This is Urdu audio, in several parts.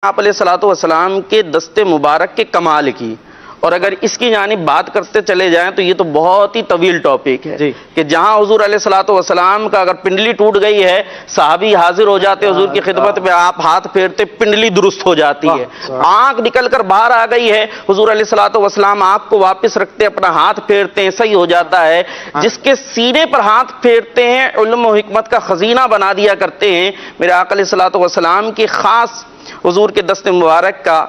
آپ علیہ الصلوۃ والسلام کے دست مبارک کے کمال کی، اور اگر اس کی جانب بات کرتے چلے جائیں تو یہ تو بہت ہی طویل ٹاپک ہے کہ جہاں حضور علیہ الصلوۃ والسلام کا اگر پنڈلی ٹوٹ گئی ہے، صحابی حاضر ہو جاتے حضور کی خدمت میں، آپ ہاتھ پھیرتے پنڈلی درست ہو جاتی ہے، آنکھ نکل کر باہر آ گئی ہے، حضور علیہ الصلوۃ والسلام آنکھ کو واپس رکھتے اپنا ہاتھ پھیرتے ہیں، صحیح ہو جاتا ہے۔ جس کے سینے پر ہاتھ پھیرتے ہیں علم و حکمت کا خزینہ بنا دیا کرتے ہیں۔ میرے آقا علیہ الصلوۃ والسلام کی خاص حضور کے دست مبارک کا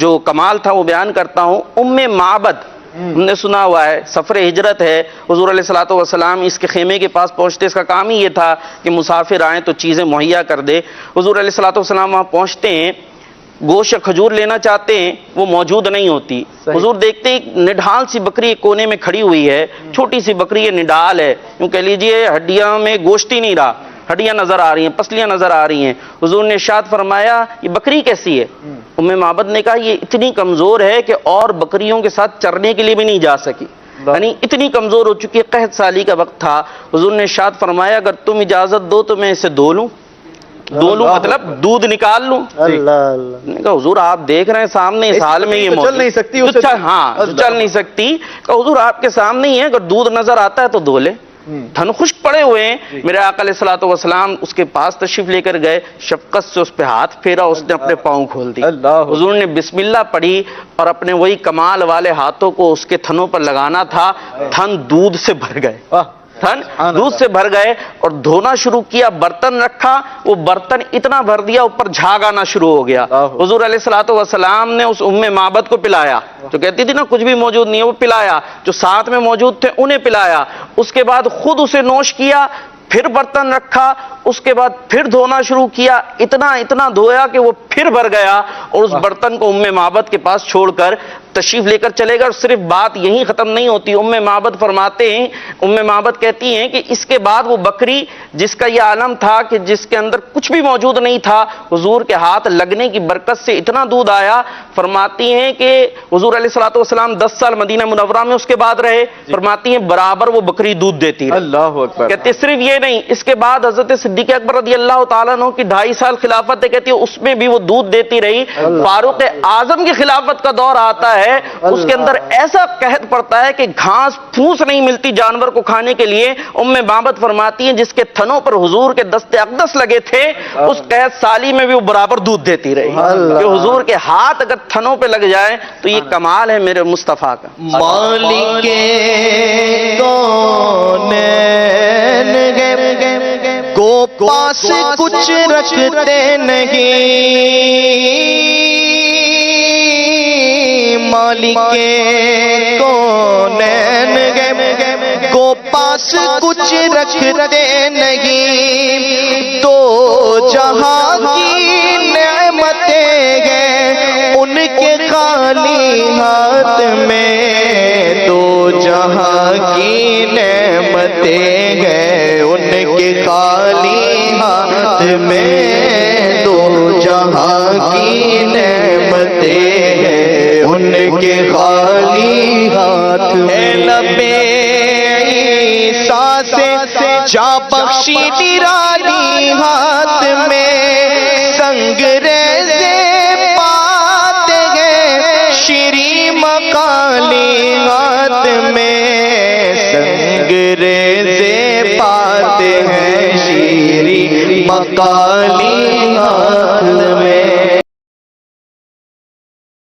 جو کمال تھا وہ بیان کرتا ہوں۔ ام معبد، ہم نے سنا ہوا ہے، سفر ہجرت ہے، حضور علیہ الصلوۃ والسلام اس کے خیمے کے پاس پہنچتے، اس کا کام ہی یہ تھا کہ مسافر آئیں تو چیزیں مہیا کر دے۔ حضور علیہ الصلوۃ والسلام وہاں پہنچتے ہیں، گوشت کھجور لینا چاہتے ہیں، وہ موجود نہیں ہوتی۔ حضور دیکھتے ہیں نڈھال سی بکری ایک کونے میں کھڑی ہوئی ہے، چھوٹی سی بکری ہے، نڈھال ہے، یوں کہہ لیجئے ہڈیاں میں گوشت ہی نہیں رہا، ہڈیاں نظر آ رہی ہیں، پسلیاں نظر آ رہی ہیں۔ حضور نے ارشاد فرمایا یہ بکری کیسی ہے؟ ام معبد نے کہا یہ اتنی کمزور ہے کہ اور بکریوں کے ساتھ چرنے کے لیے بھی نہیں جا سکی، یعنی اتنی کمزور ہو چکی ہے، قحط سالی کا وقت تھا۔ حضور نے ارشاد فرمایا اگر تم اجازت دو تو میں اسے دھو لوں مطلب دودھ نکال لوں۔ نے کہا حضور آپ دیکھ رہے ہیں سامنے اس حال میں یہ چل نہیں سکتی، چل نہیں سکتی، کہ حضور آپ کے سامنے ہی ہے، اگر دودھ نظر آتا ہے تو دھو لے۔ تھن خشک پڑے ہوئے ہیں، میرے آقا علیہ الصلوۃ والسلام اس کے پاس تشریف لے کر گئے، شفقت سے اس پہ ہاتھ پھیرا، اس نے اپنے پاؤں کھول دی، حضور نے بسم اللہ پڑھی اور اپنے وہی کمال والے ہاتھوں کو اس کے تھنوں پر لگانا تھا، تھن دودھ سے بھر گئے، دودھ سے بھر گئے، اور دھونا شروع کیا، برتن رکھا، وہ برتن اتنا بھر دیا اوپر جھاگ آنا شروع ہو گیا۔ حضور علیہ الصلوۃ والسلام نے اس ام معبد کو پلایا، جو کہتی تھی نا کچھ بھی موجود نہیں ہے، وہ پلایا، جو ساتھ میں موجود تھے انہیں پلایا، اس کے بعد خود اسے نوش کیا، پھر برتن رکھا، اس کے بعد پھر دھونا شروع کیا، اتنا دھویا کہ وہ پھر بھر گیا، اور اس برتن کو ام معبد کے پاس چھوڑ کر تشریف لے کر چلے گا۔ اور صرف بات یہیں ختم نہیں ہوتی، ام معبد فرماتے ہیں، ام معبد کہتی ہیں کہ اس کے بعد وہ بکری جس کا یہ عالم تھا کہ جس کے اندر کچھ بھی موجود نہیں تھا، حضور کے ہاتھ لگنے کی برکت سے اتنا دودھ آیا، فرماتی ہیں کہ حضور علیہ الصلوۃ والسلام 10 سال مدینہ منورہ میں اس کے بعد رہے، فرماتی ہیں برابر وہ بکری دودھ دیتی رہی۔ اللہ اکبر۔ کہتے صرف یہ نہیں، اس کے بعد حضرت صدیق اکبر رضی اللہ تعالیٰ عنہ کی 2.5 سال خلافت ہے، کہتی ہے اس میں بھی وہ دودھ دیتی رہی۔ فاروق اعظم کی خلافت کا دور آتا ہے، اس کے اندر ایسا قحط پڑتا ہے کہ گھاس پھوس نہیں ملتی جانور کو کھانے کے لیے۔ ام معبد فرماتی ہیں جس کے تھنوں پر حضور کے دست اقدس لگے تھے، اس قحط سالی میں بھی وہ برابر دودھ دیتی رہی، کہ حضور کے ہاتھ اگر تھنوں پہ لگ جائے تو یہ کمال ہے میرے مصطفیٰ کا۔ مالک کو پاس کچھ رکھتے نہیں، مالک کونین کو پاس کچھ رکھتے نہیں، تو جہاں کی نعمتیں ہیں ان کے خالی ہاتھ میں، تو جہاں کی نعمتیں ہیں ان کے خالی ہاتھ میں، تو جہاں کی نعمتیں ہیں ان کے خالی ہاتھ میں۔ لبے عیسیٰ سے جا بخشی نرالی